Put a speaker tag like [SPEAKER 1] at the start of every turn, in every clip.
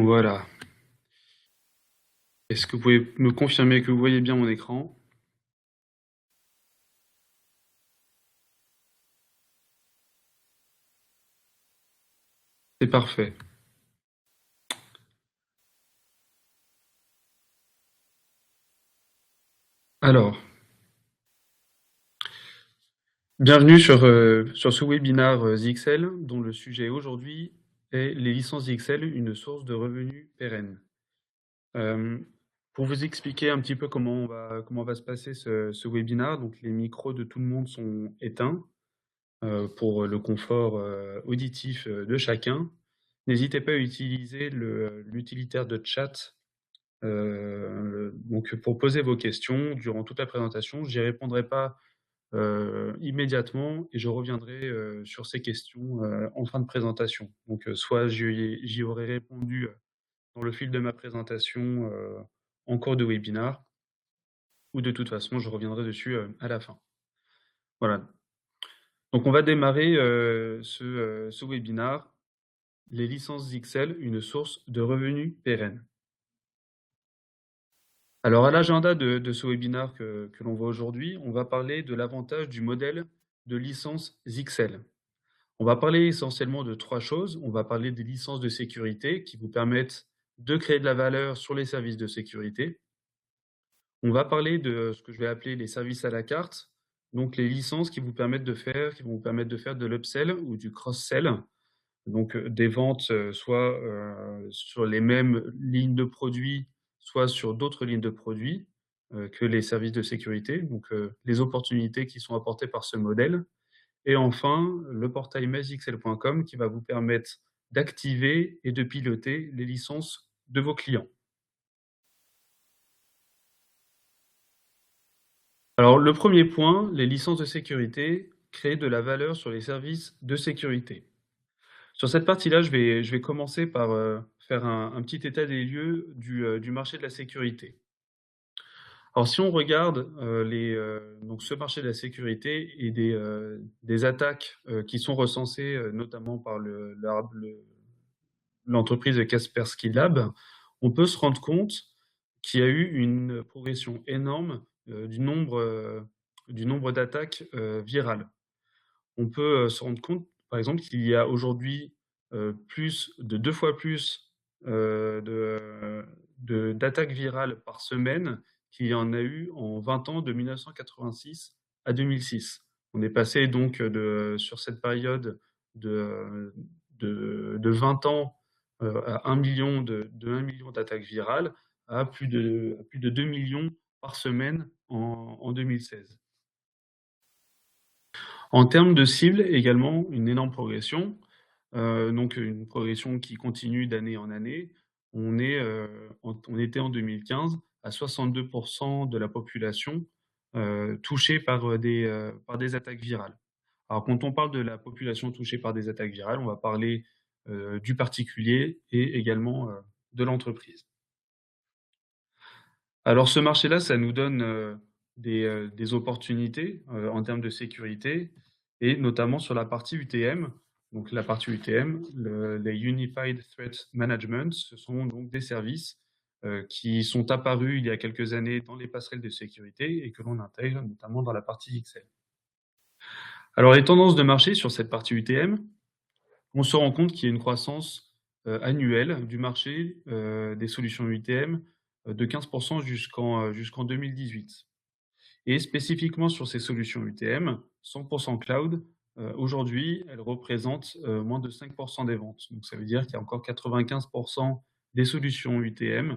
[SPEAKER 1] Voilà. Est-ce que vous pouvez me confirmer que vous voyez bien mon écran? C'est parfait. Alors, bienvenue sur ce webinaire ZXL dont le sujet aujourd'hui est les licences ZXL, une source de revenus pérenne. Euh, pour vous expliquer un petit peu comment va se passer ce webinaire, donc les micros de tout le monde sont éteints pour le confort auditif de chacun. N'hésitez pas à utiliser l'utilitaire de chat donc pour poser vos questions durant toute la présentation. J'y répondrai pas immédiatement et je reviendrai sur ces questions en fin de présentation. Donc soit j'y aurai répondu dans le fil de ma présentation en cours de webinar, ou de toute façon je reviendrai dessus à la fin. Voilà. Donc on va démarrer ce webinar, les licences XL, une source de revenus pérenne. Alors, à l'agenda de ce webinaire que l'on voit aujourd'hui, on va parler de l'avantage du modèle de licence XL. On va parler essentiellement de trois choses. On va parler des licences de sécurité qui vous permettent de créer de la valeur sur les services de sécurité. On va parler de ce que je vais appeler les services à la carte, donc les licences qui vont vous permettre de faire de l'upsell ou du cross-sell, donc des ventes soit sur les mêmes lignes de produits, soit sur d'autres lignes de produits que les services de sécurité, donc les opportunités qui sont apportées par ce modèle. Et enfin, le portail mesxl.com qui va vous permettre d'activer et de piloter les licences de vos clients. Alors, le premier point, les licences de sécurité créent de la valeur sur les services de sécurité. Sur cette partie-là, je vais commencer par faire un petit état des lieux du marché de la sécurité. Alors, si on regarde donc ce marché de la sécurité et des attaques qui sont recensées notamment par l'entreprise Kaspersky Lab, on peut se rendre compte qu'il y a eu une progression énorme du nombre d'attaques virales. On peut se rendre compte, par exemple, qu'il y a aujourd'hui plus de 2 fois plus d'attaques virales par semaine qu'il y en a eu en 20 ans, de 1986 à 2006. On est passé donc sur cette période de, de 20 ans à 1 million de 1 million d'attaques virales à plus de 2 millions par semaine en 2016. En termes de cibles, également, une énorme progression, donc une progression qui continue d'année en année. On était en 2015 à 62% de la population touchée par des attaques virales. Alors, quand on parle de la population touchée par des attaques virales, on va parler du particulier et également de l'entreprise. Alors, ce marché-là, ça nous donne des opportunités en termes de sécurité et notamment sur la partie UTM. Donc, la partie UTM, les Unified Threat Management, ce sont donc des services qui sont apparus il y a quelques années dans les passerelles de sécurité et que l'on intègre notamment dans la partie XL. Alors, les tendances de marché sur cette partie UTM, on se rend compte qu'il y a une croissance annuelle du marché des solutions UTM de 15% jusqu'en 2018. Et spécifiquement sur ces solutions UTM, 100% cloud, aujourd'hui, elles représentent moins de 5% des ventes. Donc ça veut dire qu'il y a encore 95% des solutions UTM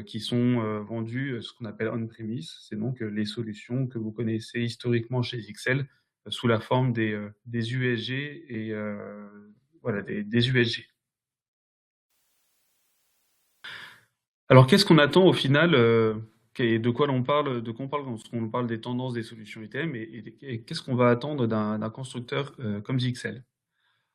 [SPEAKER 1] qui sont vendues ce qu'on appelle on-premise. C'est donc les solutions que vous connaissez historiquement chez XL sous la forme des USG et voilà, des USG. Alors, qu'est-ce qu'on attend au final de quoi l'on parle, de quoi on parle quand on parle des tendances des solutions UTM et qu'est-ce qu'on va attendre d'un constructeur comme ZXL?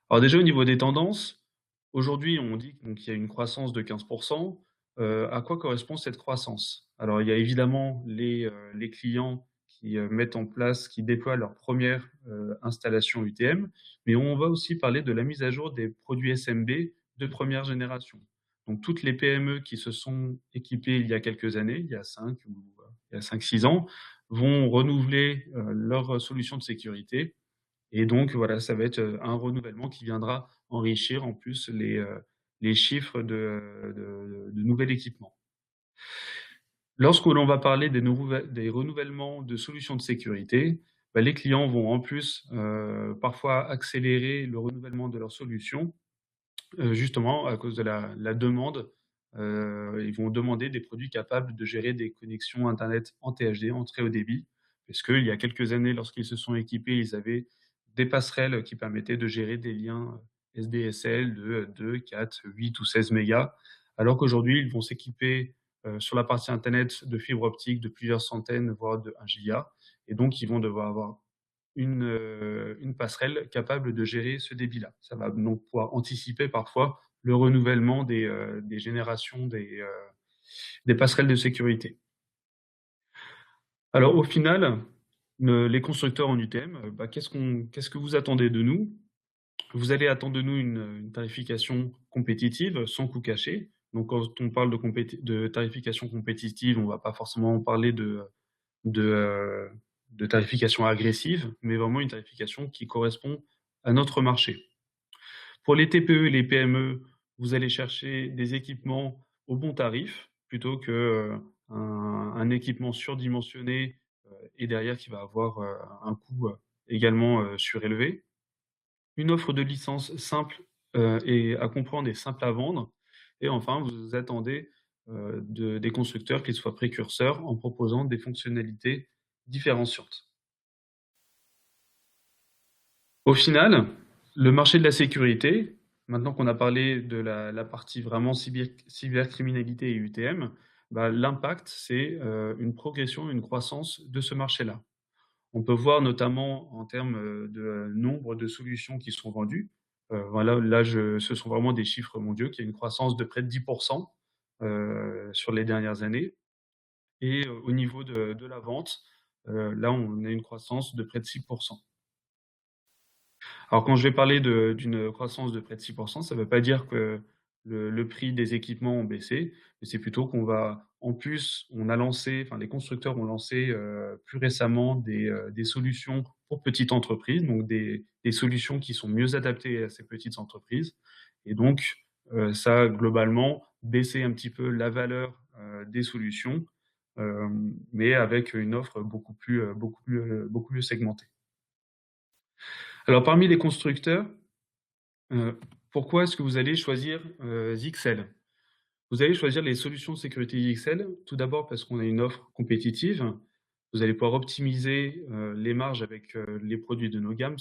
[SPEAKER 1] Alors déjà au niveau des tendances, aujourd'hui on dit qu'il y a une croissance de 15%. À quoi correspond cette croissance? Alors il y a évidemment les clients qui mettent en place, qui déploient leur première installation UTM, mais on va aussi parler de la mise à jour des produits SMB de première génération. Donc toutes les PME qui se sont équipées il y a quelques années, il y a 5-6 ans, vont renouveler leur solution de sécurité. Et donc voilà, ça va être un renouvellement qui viendra enrichir en plus les chiffres de nouvel équipement. Lorsque l'on va parler des renouvellements de solutions de sécurité, bah, les clients vont en plus parfois accélérer le renouvellement de leurs solutions, justement à cause de la demande. Ils vont demander des produits capables de gérer des connexions internet en THD, en très haut débit, parce qu'il y a quelques années, lorsqu'ils se sont équipés, ils avaient des passerelles qui permettaient de gérer des liens SDSL de 2, 4, 8 ou 16 mégas, alors qu'aujourd'hui, ils vont s'équiper sur la partie internet de fibres optiques de plusieurs centaines, voire de 1 giga, et donc ils vont devoir avoir une passerelle capable de gérer ce débit-là. Ça va donc pouvoir anticiper parfois le renouvellement des générations des passerelles de sécurité. Alors au final, les constructeurs en UTM, bah, qu'est-ce que vous attendez de nous? Vous allez attendre de nous une tarification compétitive, sans coût caché. Donc quand on parle de tarification compétitive, on ne va pas forcément parler de, euh, de tarification agressive, mais vraiment une tarification qui correspond à notre marché. Pour les TPE et les PME, vous allez chercher des équipements au bon tarif plutôt que un équipement surdimensionné et derrière qui va avoir un coût également surélevé. Une offre de licence simple et à comprendre et simple à vendre. Et enfin, vous attendez des constructeurs qui soient précurseurs en proposant des fonctionnalités différenciantes. Au final, le marché de la sécurité, maintenant qu'on a parlé de la partie vraiment cybercriminalité et UTM, bah, l'impact, c'est une progression, une croissance de ce marché-là. On peut voir notamment en termes de nombre de solutions qui sont vendues. Voilà, là, ce sont vraiment des chiffres mondiaux, qui a une croissance de près de 10% sur les dernières années. Et au niveau de la vente, là, on a une croissance de près de 6%. Alors, quand je vais parler d'une croissance de près de 6%, ça ne veut pas dire que le prix des équipements ont baissé, mais c'est plutôt qu'on va, en plus, on a lancé, enfin, les constructeurs ont lancé plus récemment des solutions pour petites entreprises, donc des solutions qui sont mieux adaptées à ces petites entreprises. Et donc, ça a globalement baissé un petit peu la valeur des solutions, mais avec une offre beaucoup plus segmentée. Alors, parmi les constructeurs, pourquoi est-ce que vous allez choisir ZXL? Vous allez choisir les solutions de sécurité ZXL, tout d'abord parce qu'on a une offre compétitive. Vous allez pouvoir optimiser les marges avec les produits de nos gammes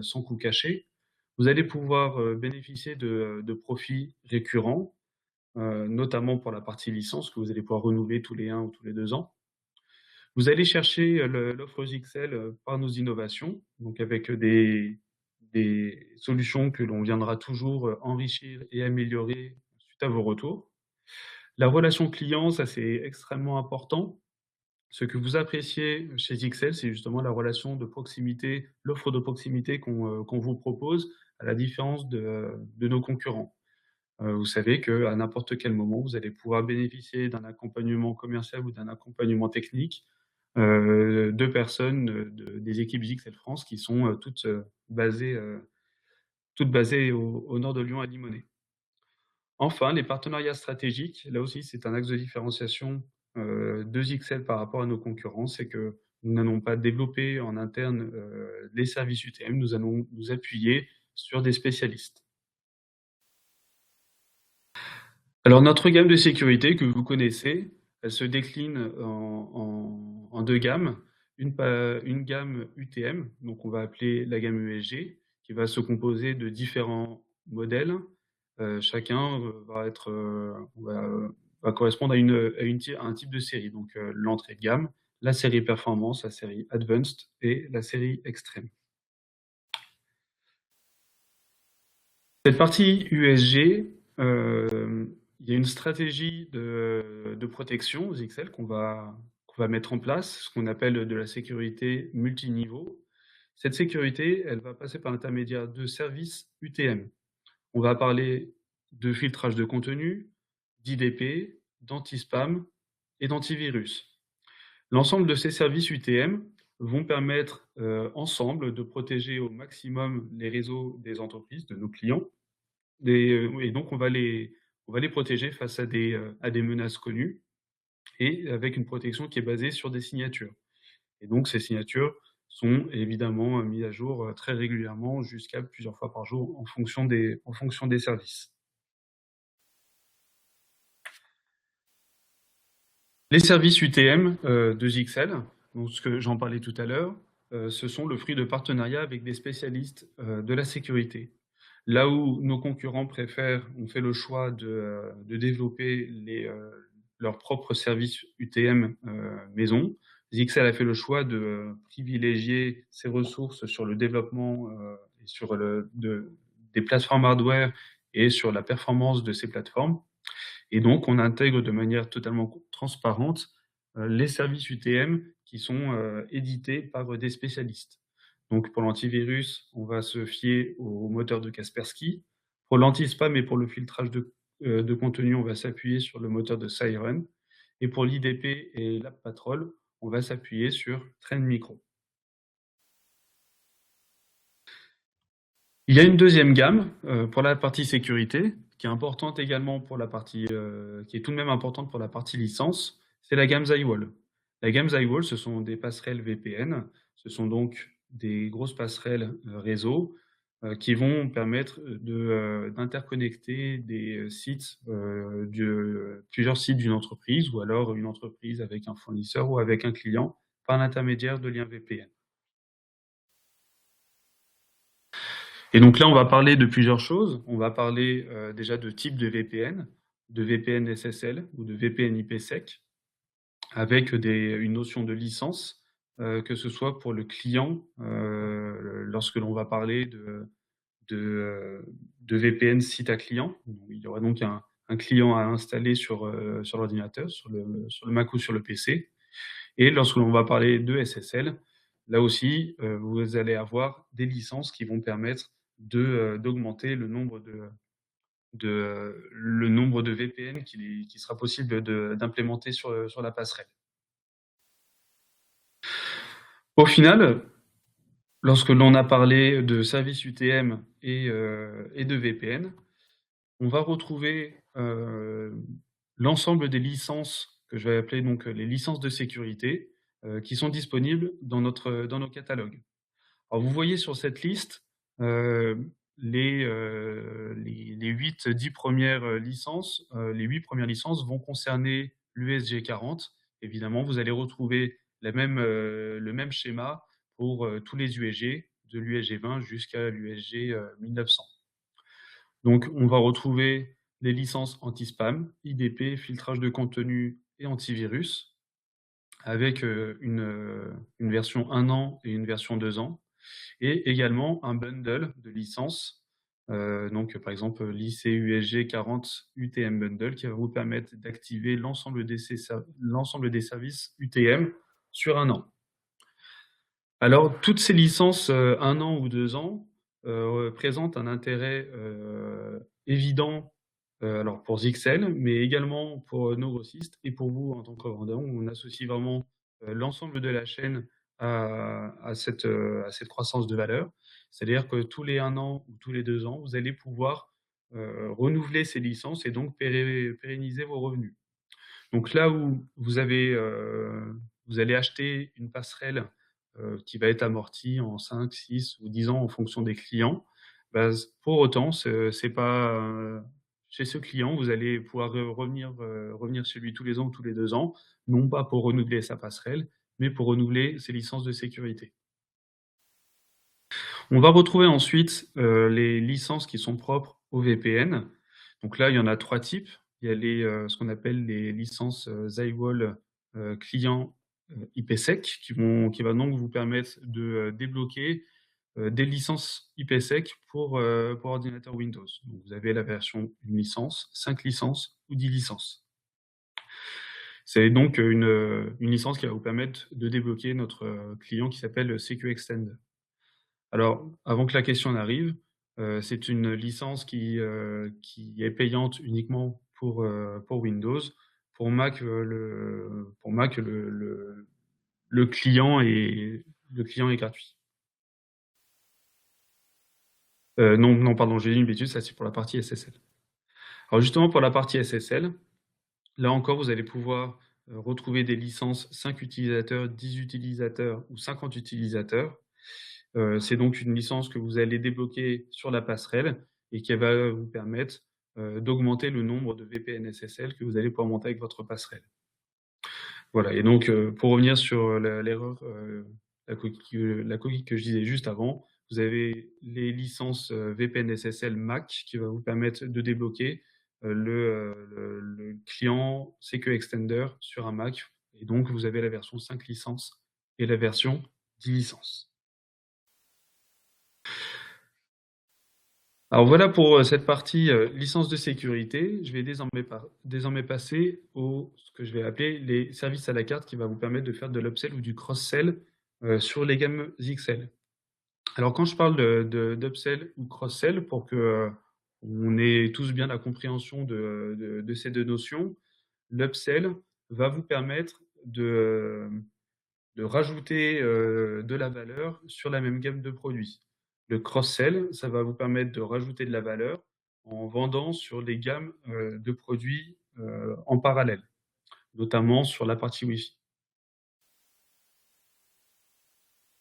[SPEAKER 1] sans coût caché. Vous allez pouvoir bénéficier de profits récurrents, notamment pour la partie licence que vous allez pouvoir renouveler tous les 1 ou tous les 2 ans. Vous allez chercher l'offre ZXL par nos innovations, donc avec des solutions que l'on viendra toujours enrichir et améliorer suite à vos retours. La relation client, ça c'est extrêmement important. Ce que vous appréciez chez ZXL, c'est justement la relation de proximité, l'offre de proximité qu'on vous propose, à la différence de nos concurrents. Vous savez qu'à n'importe quel moment, vous allez pouvoir bénéficier d'un accompagnement commercial ou d'un accompagnement technique de personnes des équipes ZXL France qui sont toutes basées au nord de Lyon à Limonest. Enfin, les partenariats stratégiques, là aussi, c'est un axe de différenciation de ZXL par rapport à nos concurrents, c'est que nous n'allons pas développer en interne les services UTM, nous allons nous appuyer sur des spécialistes. Alors, notre gamme de sécurité que vous connaissez, elle se décline en 2 gammes. Une gamme UTM, donc on va appeler la gamme ESG, qui va se composer de différents modèles. Chacun va correspondre à un type de série. Donc l'entrée de gamme, la série Performance, la série Advanced et la série Extreme. Cette partie USG, il y a une stratégie de protection aux XL qu'on va mettre en place, ce qu'on appelle de la sécurité multiniveau. Cette sécurité, elle va passer par l'intermédiaire de services UTM. On va parler de filtrage de contenu, d'IDP, d'anti-spam et d'antivirus. L'ensemble de ces services UTM vont permettre ensemble de protéger au maximum les réseaux des entreprises, de nos clients, et donc on va les protéger face à des menaces connues et avec une protection qui est basée sur des signatures. Et donc ces signatures sont évidemment mises à jour très régulièrement, jusqu'à plusieurs fois par jour, en fonction des services. Les services UTM de Zixel, donc ce que j'en parlais tout à l'heure, ce sont le fruit de partenariats avec des spécialistes de la sécurité. Là où nos concurrents ont fait le choix de développer leurs propres services UTM maison, Zixel a fait le choix de privilégier ses ressources sur le développement et sur des plateformes hardware et sur la performance de ces plateformes. Et donc, on intègre de manière totalement transparente les services UTM qui sont édités par des spécialistes. Donc, pour l'antivirus, on va se fier au moteur de Kaspersky. Pour l'anti-spam et pour le filtrage de contenu, on va s'appuyer sur le moteur de Siren. Et pour l'IDP et l'AppPatrol, on va s'appuyer sur Trend Micro. Il y a une deuxième gamme pour la partie sécurité, qui est importante également pour la partie, qui est tout de même importante pour la partie licence, c'est la gamme Zywall. La gamme Zywall, ce sont des passerelles VPN, ce sont donc des grosses passerelles réseau qui vont permettre d'interconnecter des sites, plusieurs sites d'une entreprise, ou alors une entreprise avec un fournisseur ou avec un client par l'intermédiaire de liens VPN. Et donc là, on va parler de plusieurs choses. On va parler déjà de type de VPN SSL ou de VPN IPsec, avec une notion de licence, que ce soit pour le client, lorsque l'on va parler de VPN site à client. Il y aura donc un client à installer sur l'ordinateur, sur le Mac ou sur le PC. Et lorsque l'on va parler de SSL, là aussi, vous allez avoir des licences qui vont permettre d'augmenter le nombre de VPN qui sera possible d'implémenter sur la passerelle. Au final, lorsque l'on a parlé de services UTM et de VPN, on va retrouver l'ensemble des licences que je vais appeler donc les licences de sécurité qui sont disponibles dans nos catalogues. Alors vous voyez sur cette liste les 10 premières licences. Les 8 premières licences vont concerner l'USG 40. Évidemment, vous allez retrouver le même schéma pour tous les USG, de l'USG 20 jusqu'à l'USG 1900. Donc, on va retrouver les licences anti-spam, IDP, filtrage de contenu et antivirus, avec une version 1 an et une version 2 ans, et également un bundle de licences, donc par exemple l'ICUSG 40 UTM Bundle, qui va vous permettre d'activer l'ensemble des services UTM sur 1 an. Alors, toutes ces licences 1 an ou 2 ans présentent un intérêt évident alors pour Zixel, mais également pour nos grossistes et pour vous en tant que revendeur. On associe vraiment l'ensemble de la chaîne à cette croissance de valeur. C'est-à-dire que tous les 1 an ou tous les 2 ans, vous allez pouvoir renouveler ces licences et donc pérenniser vos revenus. Donc là où vous allez acheter une passerelle qui va être amortie en 5, 6 ou 10 ans en fonction des clients, bah, pour autant, c'est pas chez ce client, vous allez pouvoir revenir chez lui tous les ans ou tous les 2 ans, non pas pour renouveler sa passerelle, mais pour renouveler ses licences de sécurité. On va retrouver ensuite les licences qui sont propres au VPN. Donc là, il y en a 3 types. Il y a ce qu'on appelle les licences Zywall client IPsec qui va donc vous permettre de débloquer des licences IPsec pour ordinateur Windows. Donc vous avez la version 1 licence, 5 licences ou 10 licences. C'est donc une licence qui va vous permettre de débloquer notre client qui s'appelle SecuExtend. Alors, avant que la question n'arrive, c'est une licence qui est payante uniquement pour Windows. Pour Mac, le client est gratuit. Non, pardon, j'ai dit une bêtise, ça c'est pour la partie SSL. Alors justement, pour la partie SSL, là encore, vous allez pouvoir retrouver des licences 5 utilisateurs, 10 utilisateurs ou 50 utilisateurs. C'est donc une licence que vous allez débloquer sur la passerelle et qui va vous permettre d'augmenter le nombre de VPN SSL que vous allez pouvoir monter avec votre passerelle. Voilà, et donc pour revenir sur l'erreur, la coquille que je disais juste avant, vous avez les licences VPN SSL Mac qui va vous permettre de débloquer le client CQ Extender sur un Mac. Et donc, vous avez la version 5 licences et la version 10 licences. Alors voilà pour cette partie licence de sécurité. Je vais désormais passer ce que je vais appeler les services à la carte qui va vous permettre de faire de l'upsell ou du cross-sell sur les gammes XL. Alors quand je parle d'upsell ou cross-sell, pour que on ait tous bien la compréhension de ces deux notions, l'upsell va vous permettre de rajouter de la valeur sur la même gamme de produits. Le cross-sell, ça va vous permettre de rajouter de la valeur en vendant sur les gammes de produits en parallèle, notamment sur la partie Wi-Fi.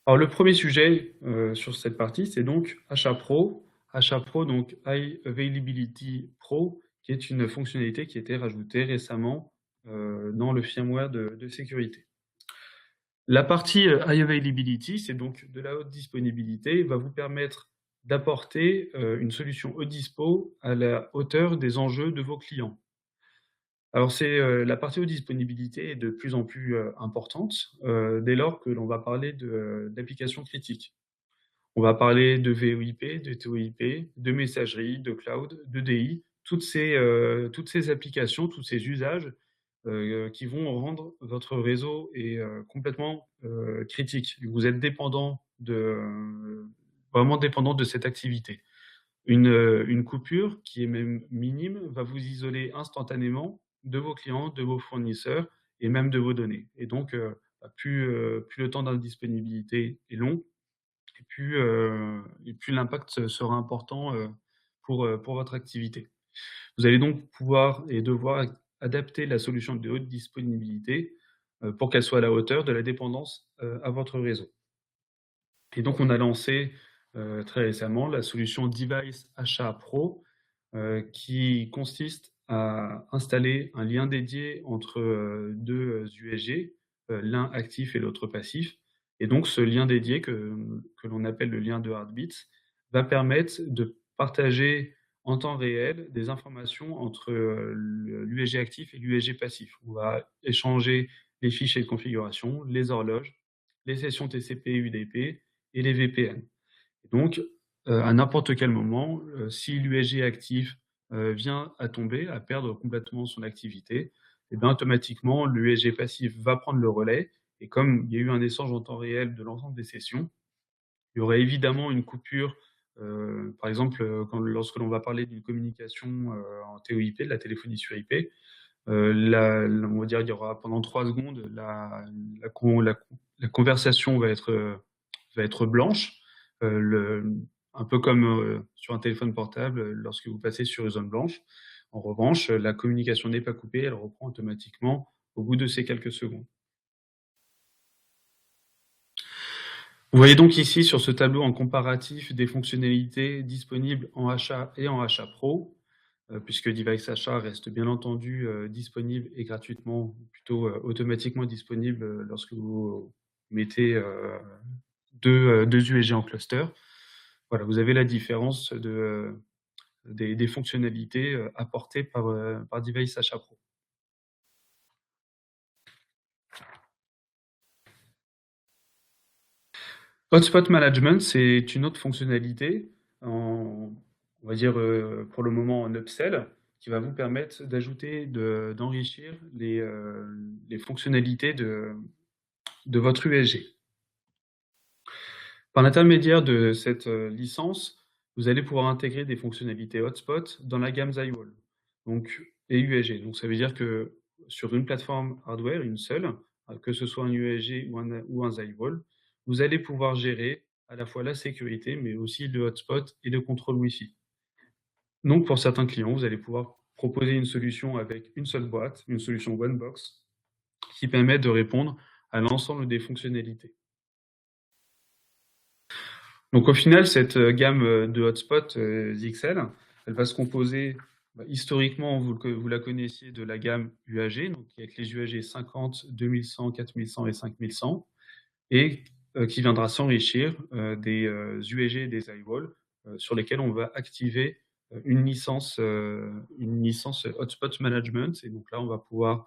[SPEAKER 1] Alors le premier sujet sur cette partie, c'est donc Achat Pro. Achat Pro, donc High Availability Pro, qui est une fonctionnalité qui a été rajoutée récemment dans le firmware de sécurité. La partie High Availability, c'est donc de la haute disponibilité, va vous permettre d'apporter une solution haute dispo à la hauteur des enjeux de vos clients. Alors la partie haute disponibilité est de plus en plus importante dès lors que l'on va parler d'applications critiques. On va parler de VoIP, de TOIP, de messagerie, de cloud, de DI, toutes ces applications, tous ces usages qui vont rendre votre réseau complètement critique. Vous êtes vraiment dépendant de cette activité. Une coupure qui est même minime va vous isoler instantanément de vos clients, de vos fournisseurs et même de vos données. Et donc, plus le temps d'indisponibilité est long, et plus l'impact sera important pour votre activité. Vous allez donc pouvoir et devoir adapter la solution de haute disponibilité pour qu'elle soit à la hauteur de la dépendance à votre réseau. Et donc, on a lancé très récemment la solution Device Achat Pro qui consiste à installer un lien dédié entre deux USG, l'un actif et l'autre passif. Et donc, ce lien dédié que l'on appelle le lien de Heartbeat va permettre de partager en temps réel des informations entre l'USG actif et l'USG passif. On va échanger les fichiers de configuration, les horloges, les sessions TCP et UDP et les VPN. Et donc, à n'importe quel moment, si l'USG actif vient à tomber, à perdre complètement son activité, et bien automatiquement, l'USG passif va prendre le relais. Et comme il y a eu un échange en temps réel de l'ensemble des sessions, il y aurait évidemment une coupure. Par exemple, lorsque l'on va parler d'une communication en TOIP, de la téléphonie sur IP, on va dire il y aura pendant 3 secondes, la conversation va être blanche, un peu comme sur un téléphone portable lorsque vous passez sur une zone blanche. En revanche, la communication n'est pas coupée, elle reprend automatiquement au bout de ces quelques secondes. Vous voyez donc ici sur ce tableau en comparatif des fonctionnalités disponibles en achat et en achat pro, puisque Device Achat reste bien entendu disponible et gratuitement, plutôt automatiquement disponible lorsque vous mettez deux USG en cluster. Voilà, vous avez la différence des fonctionnalités apportées par Device Achat Pro. Hotspot Management, c'est une autre fonctionnalité, on va dire pour le moment en upsell, qui va vous permettre d'ajouter, d'enrichir les fonctionnalités de votre USG. Par l'intermédiaire de cette licence, vous allez pouvoir intégrer des fonctionnalités hotspot dans la gamme Zywall. Donc, et USG. Donc ça veut dire que sur une plateforme hardware, une seule, que ce soit un USG ou un ZyWall, vous allez pouvoir gérer à la fois la sécurité, mais aussi le hotspot et le contrôle Wi-Fi. Donc pour certains clients, vous allez pouvoir proposer une solution avec une seule boîte, une solution one box, qui permet de répondre à l'ensemble des fonctionnalités. Donc au final, cette gamme de hotspots ZXL, elle va se composer, historiquement, vous la connaissiez, de la gamme UAG, donc avec les UAG 50, 2100, 4100 et 5100, et qui viendra s'enrichir des UAG et des iWall, sur lesquels on va activer une licence Hotspot Management. Et donc là, on va pouvoir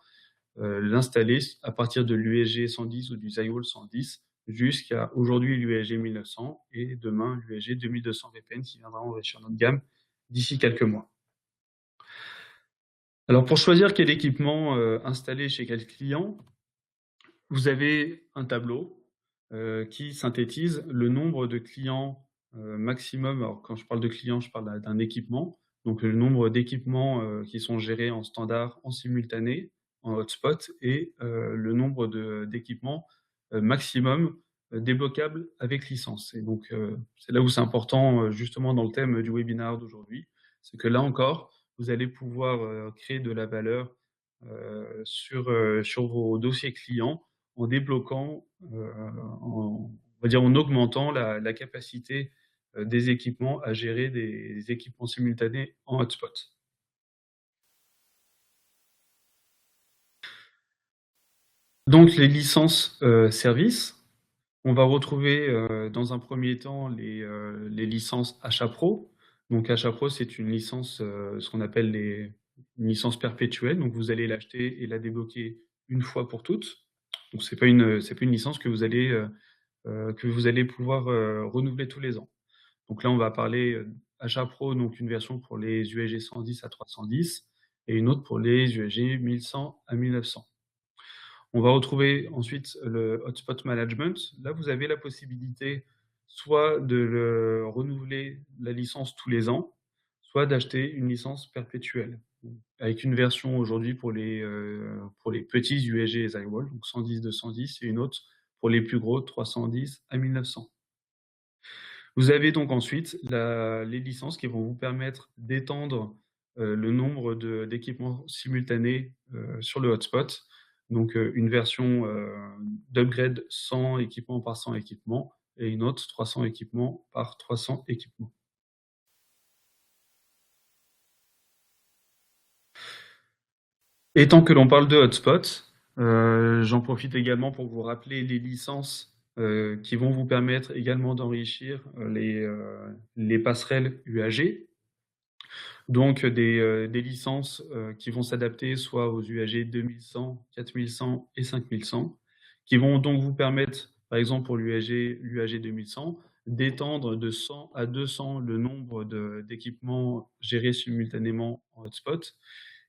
[SPEAKER 1] l'installer à partir de l'USG 110 ou du ZyWall 110 jusqu'à aujourd'hui l'USG 1900 et demain l'USG 2200 VPN qui viendra enrichir notre gamme d'ici quelques mois. Alors pour choisir quel équipement installer chez quel client, vous avez un tableau qui synthétise le nombre de clients maximum. Alors quand je parle de clients, je parle d'un équipement. Donc le nombre d'équipements qui sont gérés en standard, en simultané, en hotspot, et le nombre d'équipements maximum débloquables avec licence. Et donc c'est là où c'est important, justement dans le thème du webinaire d'aujourd'hui, c'est que là encore, vous allez pouvoir créer de la valeur sur vos dossiers clients en débloquant, on va dire en augmentant la capacité des équipements à gérer des équipements simultanés en hotspot. Donc les licences services, on va retrouver dans un premier temps les licences Achat Pro. Donc Achat Pro, c'est une licence, ce qu'on appelle une licence perpétuelle. Donc vous allez l'acheter et la débloquer une fois pour toutes. Donc c'est pas une licence que vous allez pouvoir renouveler tous les ans. Donc là, on va parler Achat Pro, donc une version pour les USG 110 à 310 et une autre pour les USG 1100 à 1900. On va retrouver ensuite le Hotspot Management. Là, vous avez la possibilité soit de renouveler la licence tous les ans, soit d'acheter une licence perpétuelle, avec une version aujourd'hui pour les petits USG et ZyWall, donc 110-210, et une autre pour les plus gros 310 à 1900. Vous avez donc ensuite les licences qui vont vous permettre d'étendre le nombre d'équipements simultanés sur le hotspot. Donc une version d'upgrade 100 équipements par 100 équipements et une autre 300 équipements par 300 équipements. Et tant que l'on parle de hotspot, j'en profite également pour vous rappeler les licences qui vont vous permettre également d'enrichir les passerelles UAG. Donc des licences qui vont s'adapter soit aux UAG 2100, 4100 et 5100, qui vont donc vous permettre, par exemple pour l'UAG 2100, d'étendre de 100 à 200 le nombre d'équipements gérés simultanément en hotspot,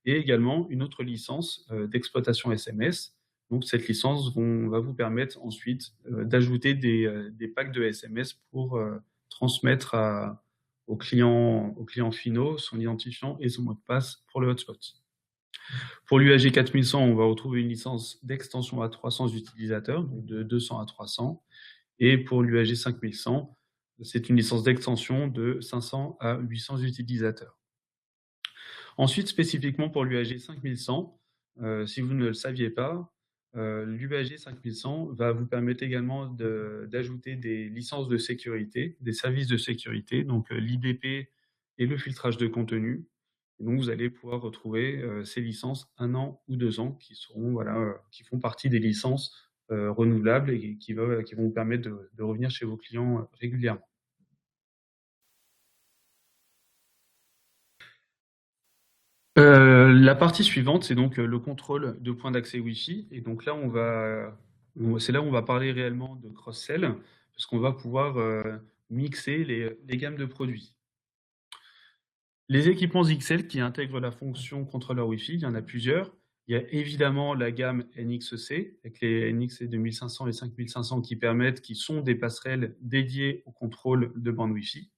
[SPEAKER 1] et également une autre licence d'exploitation SMS. Donc cette licence va vous permettre ensuite d'ajouter des packs de SMS pour transmettre aux clients finaux son identifiant et son mot de passe pour le hotspot. Pour l'UAG 4100, on va retrouver une licence d'extension à 300 utilisateurs, donc de 200 à 300. Et pour l'UAG 5100, c'est une licence d'extension de 500 à 800 utilisateurs. Ensuite, spécifiquement pour l'UAG 5100, si vous ne le saviez pas, l'UAG 5100 va vous permettre également d'ajouter des licences de sécurité, des services de sécurité, donc l'IDP et le filtrage de contenu. Et donc vous allez pouvoir retrouver ces licences 1 an ou 2 ans qui font partie des licences renouvelables et qui vont vous permettre de revenir chez vos clients régulièrement. La partie suivante, c'est donc le contrôle de points d'accès Wi-Fi. Et donc là, c'est là où on va parler réellement de cross-sell, parce qu'on va pouvoir mixer les gammes de produits. Les équipements XL qui intègrent la fonction contrôleur Wi-Fi, il y en a plusieurs. Il y a évidemment la gamme NXEC, avec les NXE 2500 et 5500 qui sont des passerelles dédiées au contrôle de bande Wi-Fi.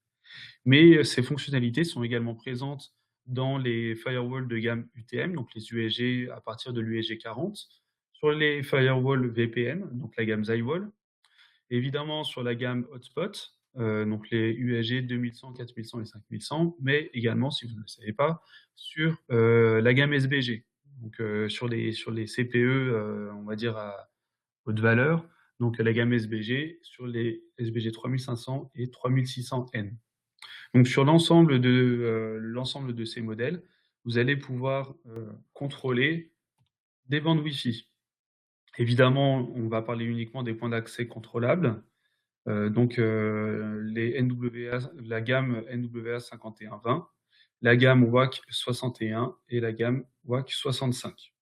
[SPEAKER 1] Mais ces fonctionnalités sont également présentes dans les firewalls de gamme UTM, donc les UEG à partir de l'UEG 40, sur les firewalls VPN, donc la gamme ZyWall, évidemment sur la gamme Hotspot, donc les UEG 2100, 4100 et 5100, mais également, si vous ne le savez pas, sur la gamme SBG, donc sur les CPE, on va dire à haute valeur, donc la gamme SBG sur les SBG 3500 et 3600N. Donc sur l'ensemble de ces modèles, vous allez pouvoir contrôler des bandes Wi-Fi. Évidemment, on va parler uniquement des points d'accès contrôlables. Donc les NWA, la gamme NWA 5120, la gamme WAC 61 et la gamme WAC 65.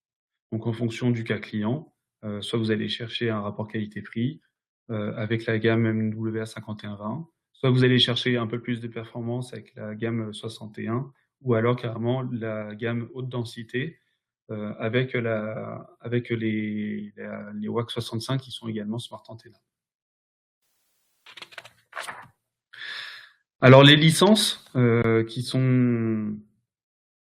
[SPEAKER 1] Donc en fonction du cas client, soit vous allez chercher un rapport qualité-prix avec la gamme MWA 5120, soit vous allez chercher un peu plus de performance avec la gamme 61, ou alors carrément la gamme haute densité avec les WAC 65 qui sont également Smart Antenna. Alors les licences qui sont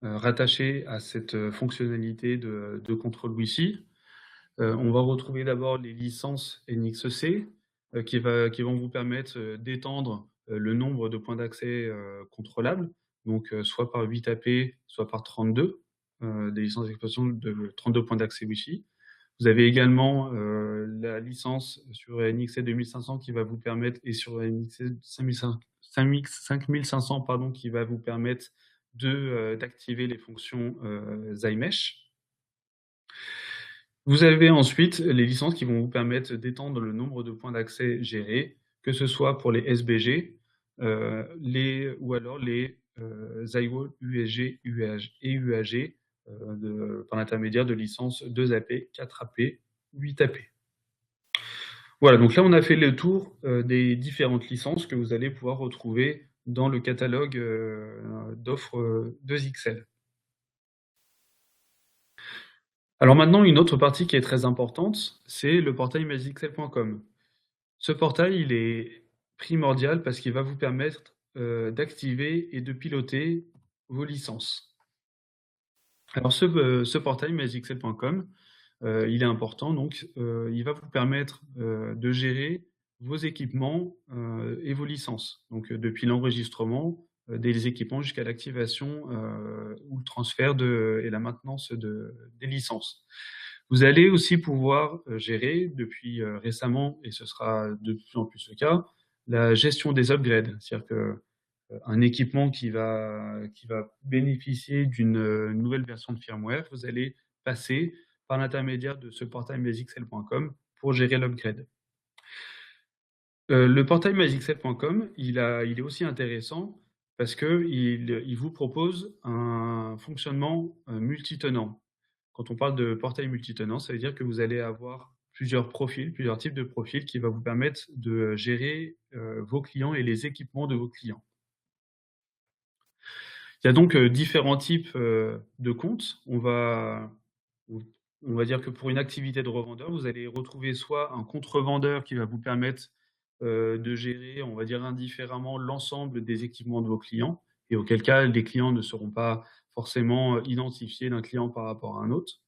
[SPEAKER 1] rattachées à cette fonctionnalité de contrôle Wi-Fi, on va retrouver d'abord les licences NXC qui vont vous permettre d'étendre le nombre de points d'accès contrôlables, donc soit par 8 AP, soit par 32, des licences d'exploitation de 32 points d'accès Wi-Fi. Vous avez également la licence sur NXC 2500 qui va vous permettre, et sur NXC 5500 pardon, qui va vous permettre d'activer les fonctions ZyMesh. Vous avez ensuite les licences qui vont vous permettre d'étendre le nombre de points d'accès gérés, que ce soit pour les SBG ou alors les ZyWall USG et UAG par l'intermédiaire de licences 2AP, 4AP, 8AP. Voilà, donc là on a fait le tour des différentes licences que vous allez pouvoir retrouver dans le catalogue d'offres 2XL. Alors maintenant, une autre partie qui est très importante, c'est le portail MyXL.com. Ce portail, il est primordial parce qu'il va vous permettre d'activer et de piloter vos licences. Alors ce portail MyXL.com, il est important, donc il va vous permettre de gérer vos équipements et vos licences. Donc depuis l'enregistrement des équipements jusqu'à l'activation ou le transfert et la maintenance des licences. Vous allez aussi pouvoir gérer depuis récemment, et ce sera de plus en plus le cas, la gestion des upgrades. C'est-à-dire que un équipement qui va bénéficier d'une nouvelle version de firmware, vous allez passer par l'intermédiaire de ce portail MyXL.com pour gérer l'upgrade. Le portail MyXL.com, il est aussi intéressant parce qu'il vous propose un fonctionnement multitenant. Quand on parle de portail multitenant, ça veut dire que vous allez avoir plusieurs profils, plusieurs types de profils qui vont vous permettre de gérer vos clients et les équipements de vos clients. Il y a donc différents types de comptes. On va dire que pour une activité de revendeur, vous allez retrouver soit un compte revendeur qui va vous permettre de gérer, on va dire indifféremment, l'ensemble des équipements de vos clients, et auquel cas les clients ne seront pas forcément identifiés d'un client par rapport à un autre.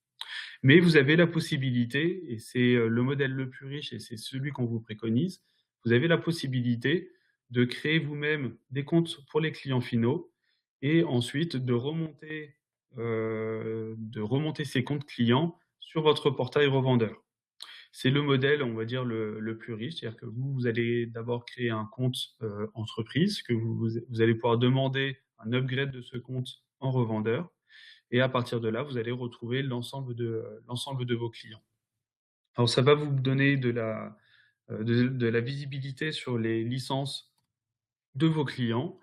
[SPEAKER 1] Mais vous avez la possibilité, et c'est le modèle le plus riche et c'est celui qu'on vous préconise, vous avez la possibilité de créer vous-même des comptes pour les clients finaux et ensuite de remonter ces comptes clients sur votre portail revendeur. C'est le modèle, on va dire, le plus riche, c'est-à-dire que vous allez d'abord créer un compte entreprise, que vous allez pouvoir demander un upgrade de ce compte en revendeur, et à partir de là, vous allez retrouver l'ensemble de vos clients. Alors ça va vous donner de la visibilité sur les licences de vos clients.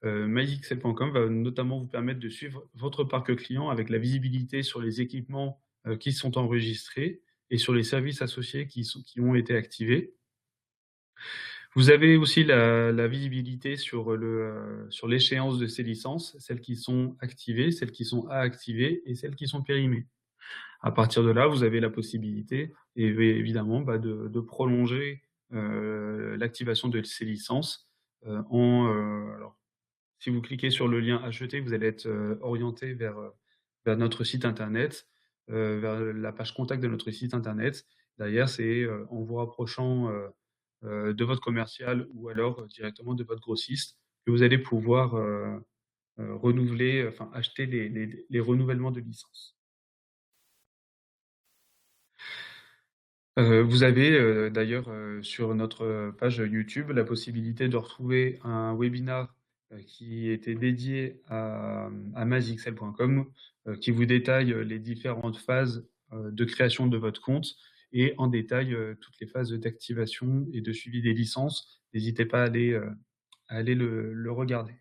[SPEAKER 1] MyXL.com va notamment vous permettre de suivre votre parc client avec la visibilité sur les équipements qui sont enregistrés et sur les services associés qui ont été activés. Vous avez aussi la visibilité sur l'échéance de ces licences, celles qui sont activées, celles qui sont à activer et celles qui sont périmées. À partir de là, vous avez la possibilité, et évidemment, de prolonger l'activation de ces licences alors, Si vous cliquez sur le lien acheter, vous allez être orienté vers notre site internet, vers la page contact de notre site internet. Derrière, c'est en vous rapprochant de votre commercial ou alors directement de votre grossiste que vous allez pouvoir renouveler, enfin acheter les renouvellements de licence. Vous avez d'ailleurs sur notre page YouTube la possibilité de retrouver un webinar qui était dédié à mazixel.com qui vous détaille les différentes phases de création de votre compte et en détail toutes les phases d'activation et de suivi des licences. N'hésitez pas à aller le regarder.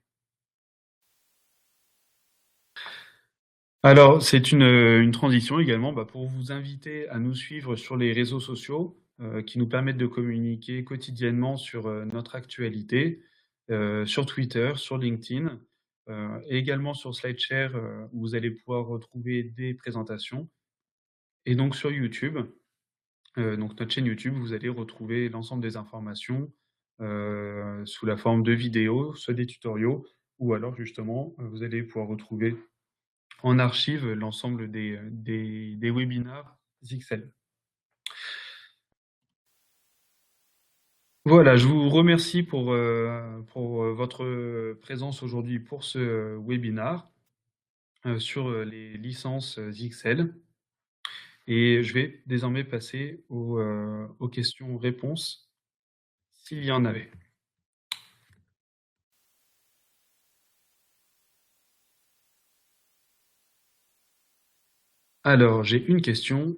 [SPEAKER 1] Alors, c'est une transition également pour vous inviter à nous suivre sur les réseaux sociaux qui nous permettent de communiquer quotidiennement sur notre actualité, sur Twitter, sur LinkedIn et également sur SlideShare où vous allez pouvoir retrouver des présentations. Et donc sur YouTube, donc notre chaîne YouTube, vous allez retrouver l'ensemble des informations sous la forme de vidéos, soit des tutoriaux, ou alors justement, vous allez pouvoir retrouver en archive l'ensemble des webinars Zixel. Voilà, je vous remercie pour votre présence aujourd'hui pour ce webinar sur les licences Zixel. Et je vais désormais passer aux questions-réponses, s'il y en avait. Alors, j'ai une question.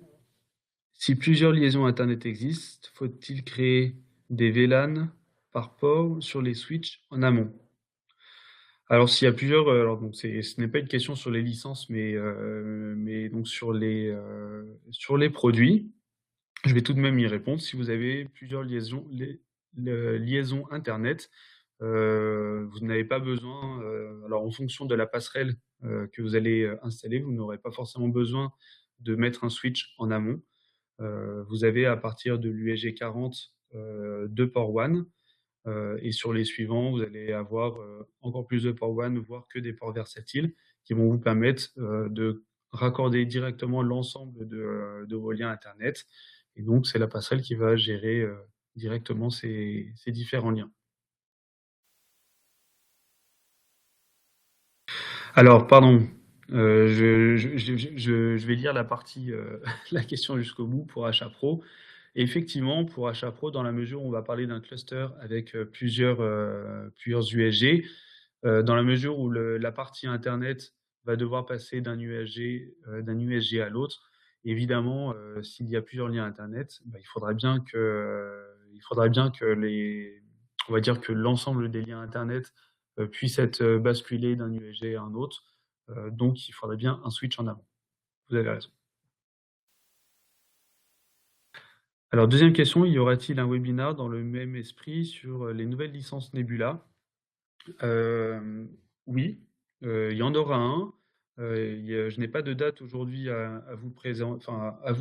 [SPEAKER 1] Si plusieurs liaisons Internet existent, faut-il créer des VLAN par port sur les switches en amont? Alors, s'il y a plusieurs, alors donc ce n'est pas une question sur les licences, mais donc sur les produits. Je vais tout de même y répondre. Si vous avez plusieurs liaisons Internet, vous n'avez pas besoin, alors en fonction de la passerelle que vous allez installer, vous n'aurez pas forcément besoin de mettre un switch en amont. Vous avez à partir de l'USG 40 deux ports WAN. Et sur les suivants, vous allez avoir encore plus de ports WAN, voire que des ports versatiles, qui vont vous permettre de raccorder directement l'ensemble de vos liens Internet. Et donc, c'est la passerelle qui va gérer directement ces différents liens. Alors, pardon, je vais lire la partie, la question jusqu'au bout pour Achat Pro. Et effectivement, pour Achat Pro, dans la mesure où on va parler d'un cluster avec plusieurs USG, dans la mesure où la partie Internet va devoir passer d'un USG à l'autre, évidemment, s'il y a plusieurs liens Internet, il faudra bien que on va dire que l'ensemble des liens Internet puissent être basculés d'un USG à un autre. Donc, il faudrait bien un switch en amont. Vous avez raison. Alors, deuxième question, y aura-t-il un webinar dans le même esprit sur les nouvelles licences Nebula? Oui, il y en aura un. Je n'ai pas de date aujourd'hui à vous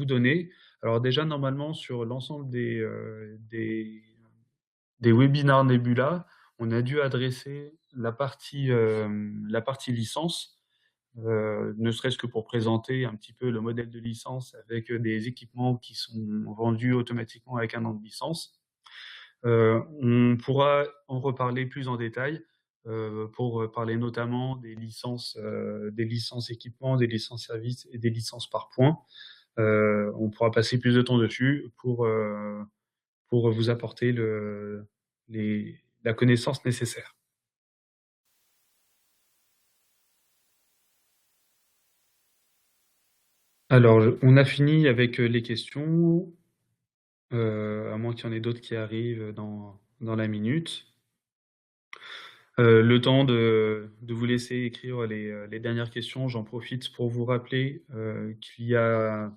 [SPEAKER 1] donner. Alors déjà, normalement, sur l'ensemble des webinars Nebula, on a dû adresser la partie licence, ne serait-ce que pour présenter un petit peu le modèle de licence avec des équipements qui sont vendus automatiquement avec un an de licence. On pourra en reparler plus en détail pour parler notamment des licences équipements, des licences services et des licences par point. On pourra passer plus de temps dessus pour vous apporter la connaissance nécessaire. Alors, on a fini avec les questions, à moins qu'il y en ait d'autres qui arrivent dans la minute. Le temps de vous laisser écrire les dernières questions, j'en profite pour vous rappeler qu'il y a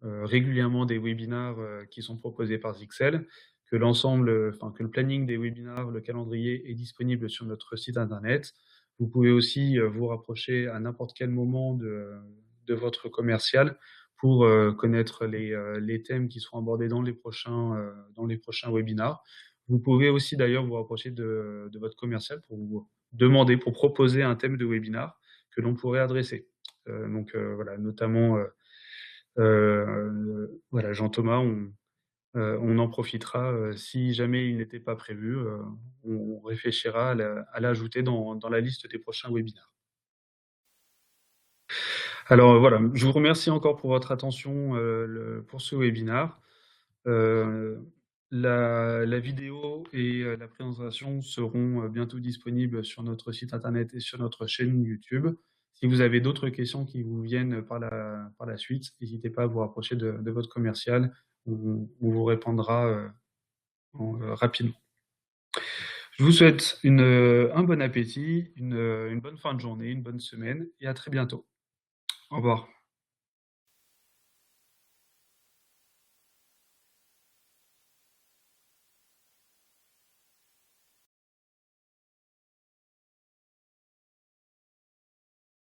[SPEAKER 1] régulièrement des webinars qui sont proposés par Zixel, que que le planning des webinars, le calendrier est disponible sur notre site internet. Vous pouvez aussi vous rapprocher à n'importe quel moment de votre commercial pour connaître les thèmes qui seront abordés dans les prochains webinars. Vous pouvez aussi d'ailleurs vous rapprocher de votre commercial pour demander, pour proposer un thème de webinar que l'on pourrait adresser. Donc voilà, notamment voilà, Jean-Thomas, on en profitera si jamais il n'était pas prévu, on réfléchira à l'ajouter dans la liste des prochains webinaires. Alors voilà, je vous remercie encore pour votre attention pour ce webinaire. La vidéo et la présentation seront bientôt disponibles sur notre site internet et sur notre chaîne YouTube. Si vous avez d'autres questions qui vous viennent par la suite, n'hésitez pas à vous rapprocher de votre commercial. On vous répondra rapidement. Je vous souhaite un bon appétit, une bonne fin de journée, une bonne semaine et à très bientôt. Au revoir.